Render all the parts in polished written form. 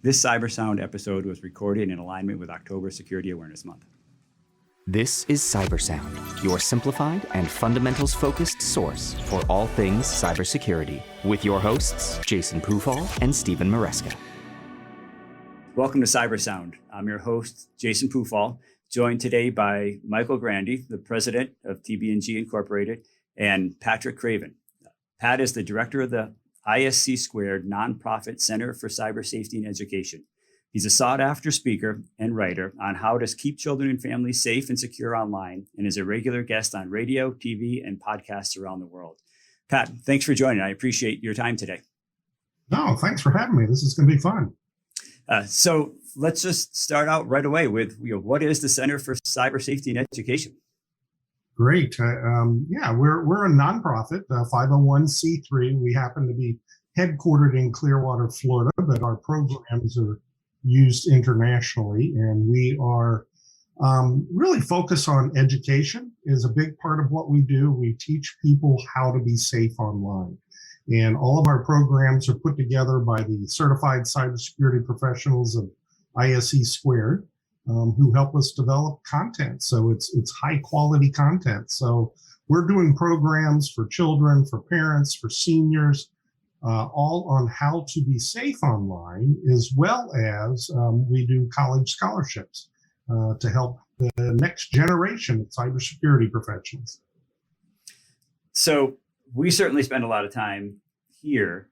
This CyberSound episode was recorded in alignment with October Security Awareness Month. This is CyberSound, your simplified and fundamentals-focused source for all things cybersecurity, with your hosts, Jason Pufall and Stephen Maresca. Welcome to CyberSound. I'm your host, Jason Pufall, joined today by Michael Grandy, the president of TB&G Incorporated, and Patrick Craven. Pat is the director of the ISC Squared Nonprofit Center for CyberSafety and Education. He's a sought-after speaker and writer on how to keep children and families safe and secure online, and is a regular guest on radio, TV, and podcasts around the world. Pat, thanks for joining. I appreciate your time today. No, thanks for having me. This is going to be fun. So let's just start out right away with, what is the Center for CyberSafety and Education? Great. We're a nonprofit, 501c3. We happen to be headquartered in Clearwater, Florida, but our programs are used internationally, and we are really focused on education is a big part of what we do. We teach people how to be safe online. And all of our programs are put together by the certified cybersecurity professionals of ISC Squared, who help us develop content. So it's high quality content. So we're doing programs for children, for parents, for seniors, all on how to be safe online, as well as we do college scholarships to help the next generation of cybersecurity professionals. So we certainly spend a lot of time here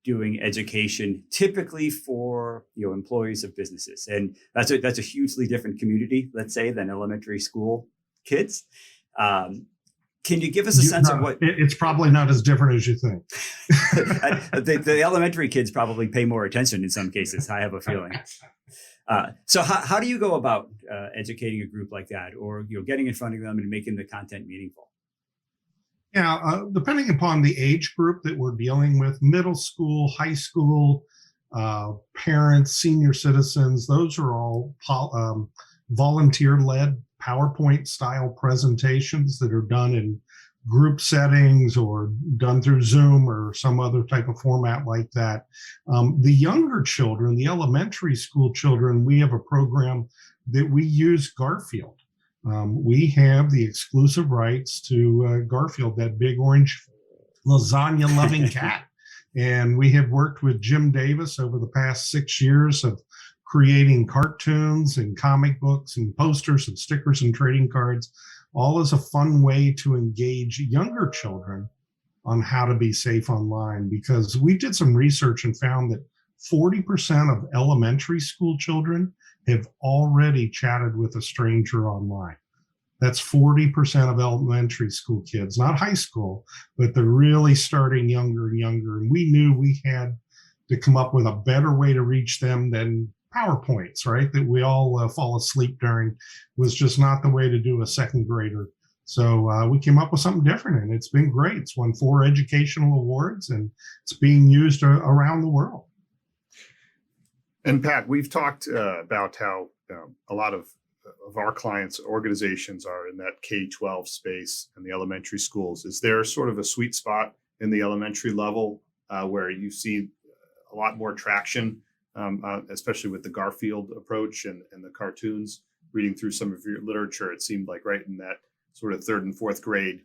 doing education, typically for employees of businesses, and that's a hugely different community, let's say, than elementary school kids. Can you give us a sense of what? It's probably not as different as you think. The elementary kids probably pay more attention in some cases, I have a feeling. So how do you go about educating a group like that, or getting in front of them and making the content meaningful? Yeah, depending upon the age group that we're dealing with, middle school, high school, parents, senior citizens, those are all volunteer-led PowerPoint-style presentations that are done in group settings or done through Zoom or some other type of format like that. The younger children, the elementary school children, we have a program that we use Garfield. We have the exclusive rights to Garfield, that big orange lasagna-loving cat. And we have worked with Jim Davis over the past 6 years of creating cartoons and comic books and posters and stickers and trading cards, all as a fun way to engage younger children on how to be safe online. Because we did some research and found that 40% of elementary school children have already chatted with a stranger online. That's 40% of elementary school kids, not high school, but they're really starting younger and younger. And we knew we had to come up with a better way to reach them than PowerPoints, right? That we all fall asleep during was just not the way to do a second grader. So we came up with something different, and it's been great. It's won 4 educational awards, and it's being used around the world. And Pat, we've talked about how a lot of our clients' organizations are in that K-12 space and the elementary schools. Is there sort of a sweet spot in the elementary level where you see a lot more traction, especially with the Garfield approach and the cartoons? Reading through some of your literature, it seemed like right in that sort of 3rd and 4th grade,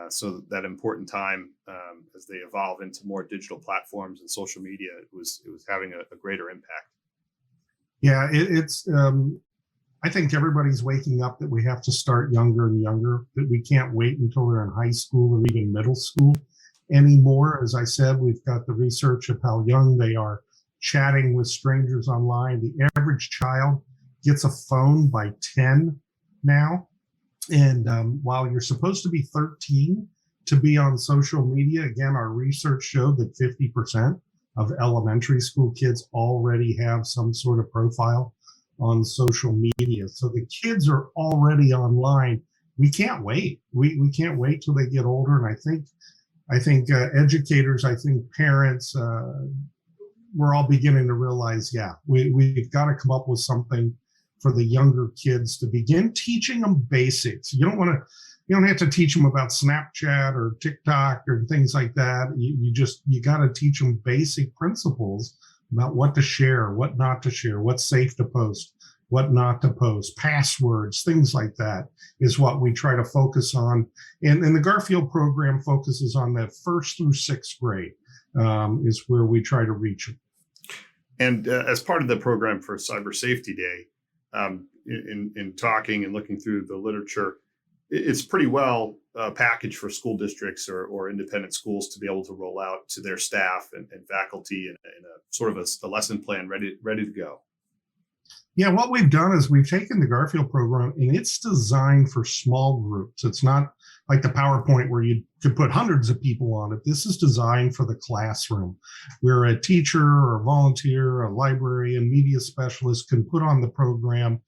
so that important time as they evolve into more digital platforms and social media, it was having a greater impact. Yeah, it's. I think everybody's waking up that we have to start younger and younger, that we can't wait until they're in high school or even middle school anymore. As I said, we've got the research of how young they are chatting with strangers online. The average child gets a phone by 10 now. And while you're supposed to be 13 to be on social media, again, our research showed that 50% of elementary school kids already have some sort of profile on social media. So the kids are already online. We can't wait. We can't wait till they get older. And I think educators, I think parents, we're all beginning to realize, we've got to come up with something for the younger kids to begin teaching them basics. You don't have to teach them about Snapchat or TikTok or things like that. You got to teach them basic principles about what to share, what not to share, what's safe to post, what not to post, passwords, things like that is what we try to focus on. And the Garfield program focuses on that 1st through 6th grade is where we try to reach them. And as part of the program for CyberSafety Day, in talking and looking through the literature, it's pretty well packaged for school districts or independent schools to be able to roll out to their staff and faculty and a sort of a lesson plan ready to go. Yeah, what we've done is we've taken the Garfield program and it's designed for small groups. It's not like the PowerPoint where you could put hundreds of people on it. This is designed for the classroom, where a teacher or a volunteer, a librarian, media specialist can put on the program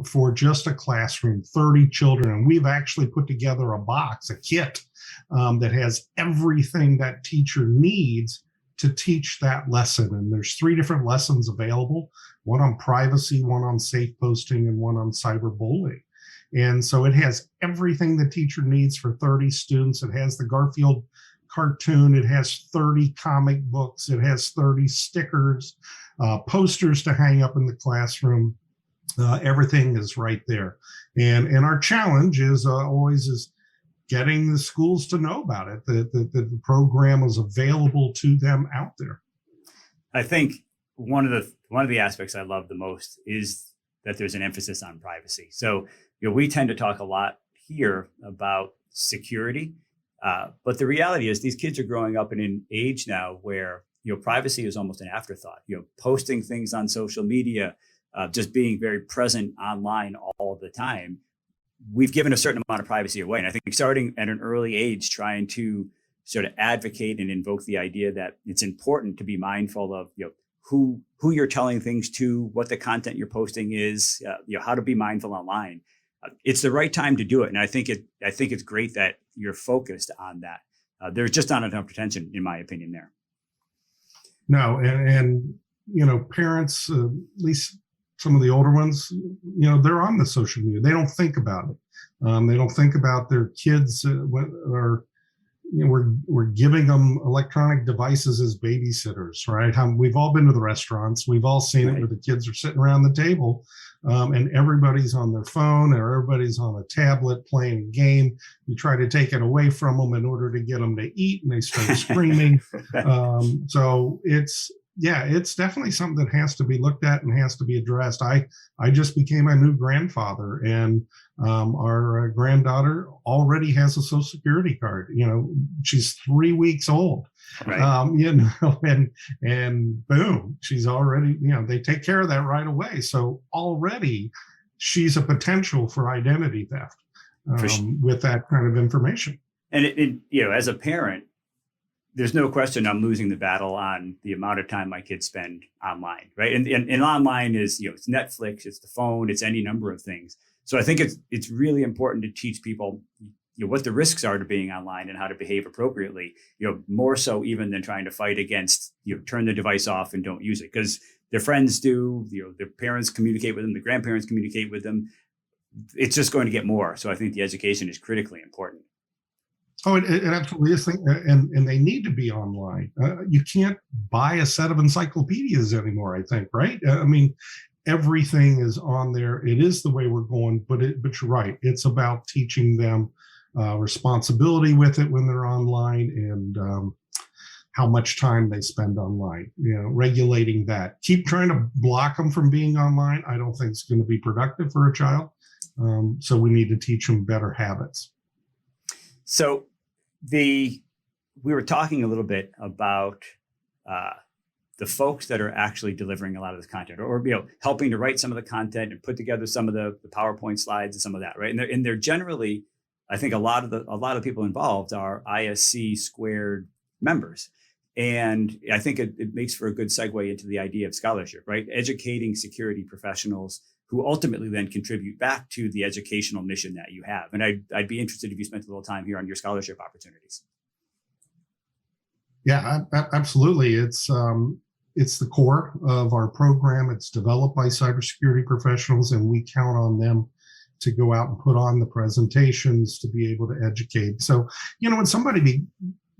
for just a classroom, 30 children. And we've actually put together a box, a kit that has everything that teacher needs to teach that lesson. And there's 3 different lessons available, one on privacy, one on safe posting, and one on cyberbullying. And so it has everything the teacher needs for 30 students. It has the Garfield cartoon. It has 30 comic books. It has 30 stickers, posters to hang up in the classroom. Everything is right there. And our challenge is always getting the schools to know about it, that the program is available to them out there. I think one of the aspects I love the most is that there's an emphasis on privacy. So, we tend to talk a lot here about security, but the reality is these kids are growing up in an age now where, privacy is almost an afterthought. Posting things on social media, just being very present online all the time. We've given a certain amount of privacy away. And I think starting at an early age, trying to sort of advocate and invoke the idea that it's important to be mindful of, who you're telling things to, what the content you're posting is, how to be mindful online. It's the right time to do it. And I think it's great that you're focused on that. There's just not enough attention, in my opinion, there. No, and parents, at least some of the older ones, they're on the social media. They don't think about it. They don't think about their kids. We're giving them electronic devices as babysitters, right? We've all been to the restaurants. We've all seen it where the kids are sitting around the table and everybody's on their phone or everybody's on a tablet playing a game. You try to take it away from them in order to get them to eat and they start screaming. So it's definitely something that has to be looked at and has to be addressed. I just became a new grandfather, and our granddaughter already has a Social Security card. She's 3 weeks old, right. And boom, she's already, they take care of that right away. So already she's a potential for identity theft with that kind of information. And as a parent, there's no question I'm losing the battle on the amount of time my kids spend online, right? And online is, it's Netflix, it's the phone, it's any number of things. So I think it's really important to teach people, what the risks are to being online and how to behave appropriately, more so even than trying to fight against, turn the device off and don't use it, because their friends do, their parents communicate with them, the grandparents communicate with them. It's just going to get more. So I think the education is critically important. Oh, it absolutely is. And they need to be online. You can't buy a set of encyclopedias anymore, I think, right? I mean, everything is on there. It is the way we're going, but you're right. It's about teaching them responsibility with it when they're online and how much time they spend online, regulating that. Keep trying to block them from being online. I don't think it's going to be productive for a child. So we need to teach them better habits. So we were talking a little bit about the folks that are actually delivering a lot of this content, or helping to write some of the content and put together some of the PowerPoint slides and some of that, right? And they're generally, I think a lot of people involved are ISC squared members, and I think it makes for a good segue into the idea of scholarship, right? Educating security professionals who ultimately then contribute back to the educational mission that you have. And I'd be interested if you spent a little time here on your scholarship opportunities. Yeah, absolutely. It's the core of our program. It's developed by cybersecurity professionals, and we count on them to go out and put on the presentations to be able to educate. So, when somebody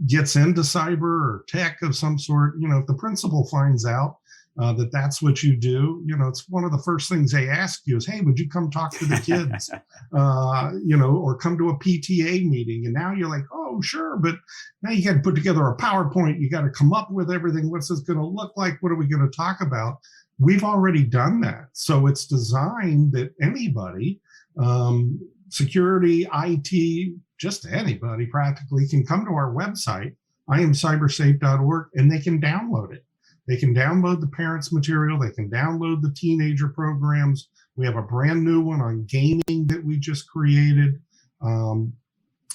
gets into cyber or tech of some sort, if the principal finds out that that's what you do, it's one of the first things they ask you is, hey, would you come talk to the kids, or come to a PTA meeting? And now you're like, oh, sure. But now you got to put together a PowerPoint. You got to come up with everything. What's this going to look like? What are we going to talk about? We've already done that. So it's designed that anybody, security, IT, just anybody practically can come to our website, iamcybersafe.org, and they can download it. They can download the parents' material. They can download the teenager programs. We have a brand new one on gaming that we just created. And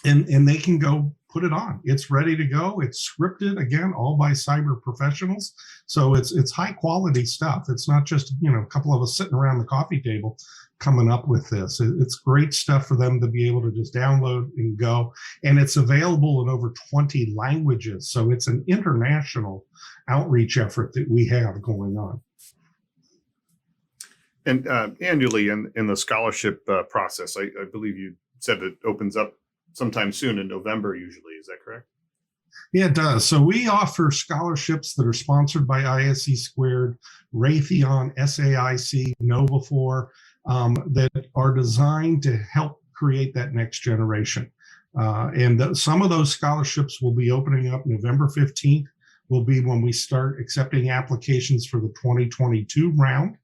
they can go put it on. It's ready to go. It's scripted, again, all by cyber professionals. So it's high quality stuff. It's not just, a couple of us sitting around the coffee table coming up with this. It's great stuff for them to be able to just download and go. And it's available in over 20 languages. So it's an international outreach effort that we have going on. And annually in the scholarship process, I believe you said it opens up sometime soon in November usually. Is that correct? Yeah, it does. So we offer scholarships that are sponsored by ISC Squared, Raytheon, SAIC, Nova4, that are designed to help create that next generation. And some of those scholarships will be opening up November 15th, will be when we start accepting applications for the 2022 round.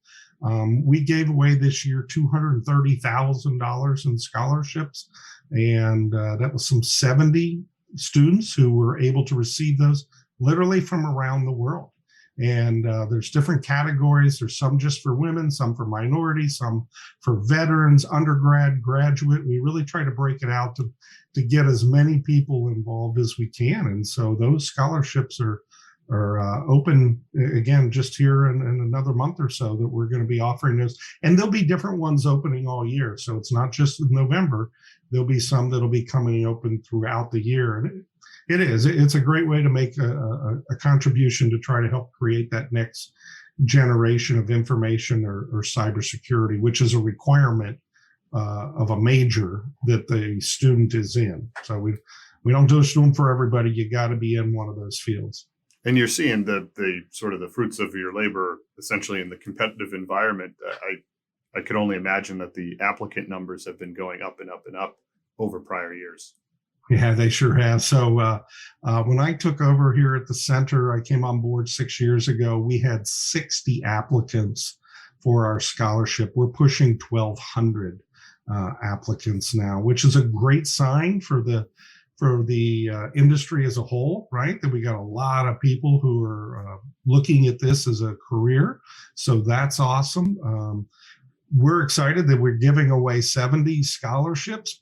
We gave away this year $230,000 in scholarships, and that was some 70 students who were able to receive those literally from around the world. And there's different categories. There's some just for women, some for minorities, some for veterans, undergrad, graduate. We really try to break it out to get as many people involved as we can. And so those scholarships are open again just here in another month or so that we're going to be offering those. And there'll be different ones opening all year. So it's not just in November. There'll be some that'll be coming open throughout the year. And it's a great way to make a contribution to try to help create that next generation of information or cybersecurity, which is a requirement of a major that the student is in. So we don't do them for everybody. You got to be in one of those fields. And you're seeing the sort of the fruits of your labor essentially in the competitive environment. I could only imagine that the applicant numbers have been going up and up and up over prior years. Yeah, they sure have. So when I took over here at the center, I came on board 6 years ago. We had 60 applicants for our scholarship. We're pushing 1,200 applicants now, which is a great sign for the industry as a whole, right? That we got a lot of people who are looking at this as a career. So that's awesome. We're excited that we're giving away 70 scholarships,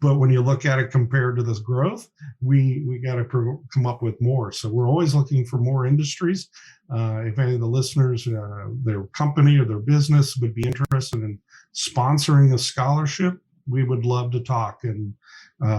but when you look at it compared to this growth, we got to come up with more. So we're always looking for more industries. If any of the listeners, their company or their business would be interested in sponsoring a scholarship, we would love to talk and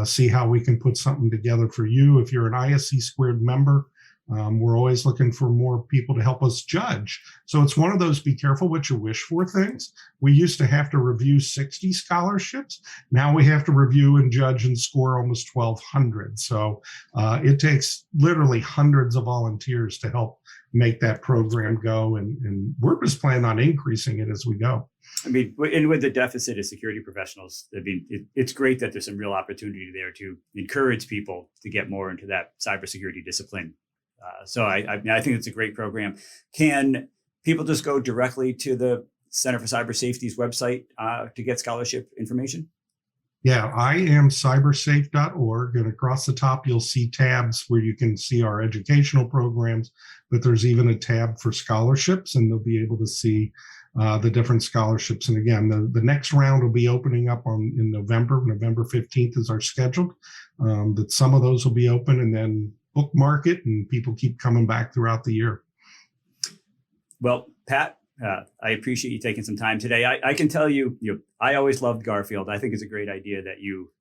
see how we can put something together for you. If you're an ISC Squared member, we're always looking for more people to help us judge. So it's one of those be careful what you wish for things. We used to have to review 60 scholarships. Now we have to review and judge and score almost 1,200. So it takes literally hundreds of volunteers to help make that program go. And we're just planning on increasing it as we go. I mean, and with the deficit of security professionals, I mean, it's great that there's some real opportunity there to encourage people to get more into that cybersecurity discipline. So I think it's a great program. Can people just go directly to the Center for Cyber Safety's website to get scholarship information? Yeah, iamcybersafe.org. And across the top, you'll see tabs where you can see our educational programs, but there's even a tab for scholarships, and they'll be able to see the different scholarships. And again, the next round will be opening up in November. November 15th is our scheduled. That some of those will be open, and then bookmark it, and people keep coming back throughout the year. Well, Pat, I appreciate you taking some time today. I can tell you, I always loved Garfield. I think it's a great idea that you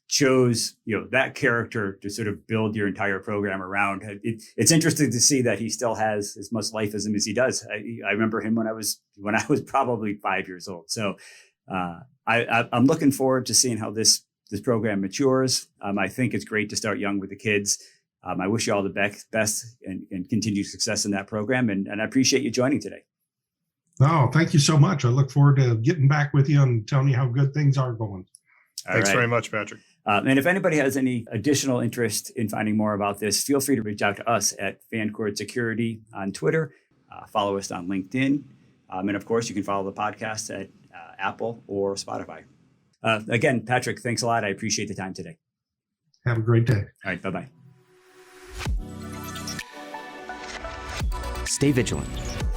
chose, that character to sort of build your entire program around. It's interesting to see that he still has as much life as him as he does. I remember him when I was probably 5 years old. So I'm looking forward to seeing how this program matures. I think it's great to start young with the kids. I wish you all the best and continued success in that program. And I appreciate you joining today. No, thank you so much. I look forward to getting back with you and telling you how good things are going. Thanks very much, Patrick. And if anybody has any additional interest in finding more about this, feel free to reach out to us at Vancord Security on Twitter. Follow us on LinkedIn. And of course, you can follow the podcast at Apple or Spotify. Again, Patrick, thanks a lot. I appreciate the time today. Have a great day. All right. Bye-bye. Stay vigilant.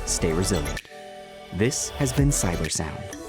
Stay resilient. This has been CyberSound.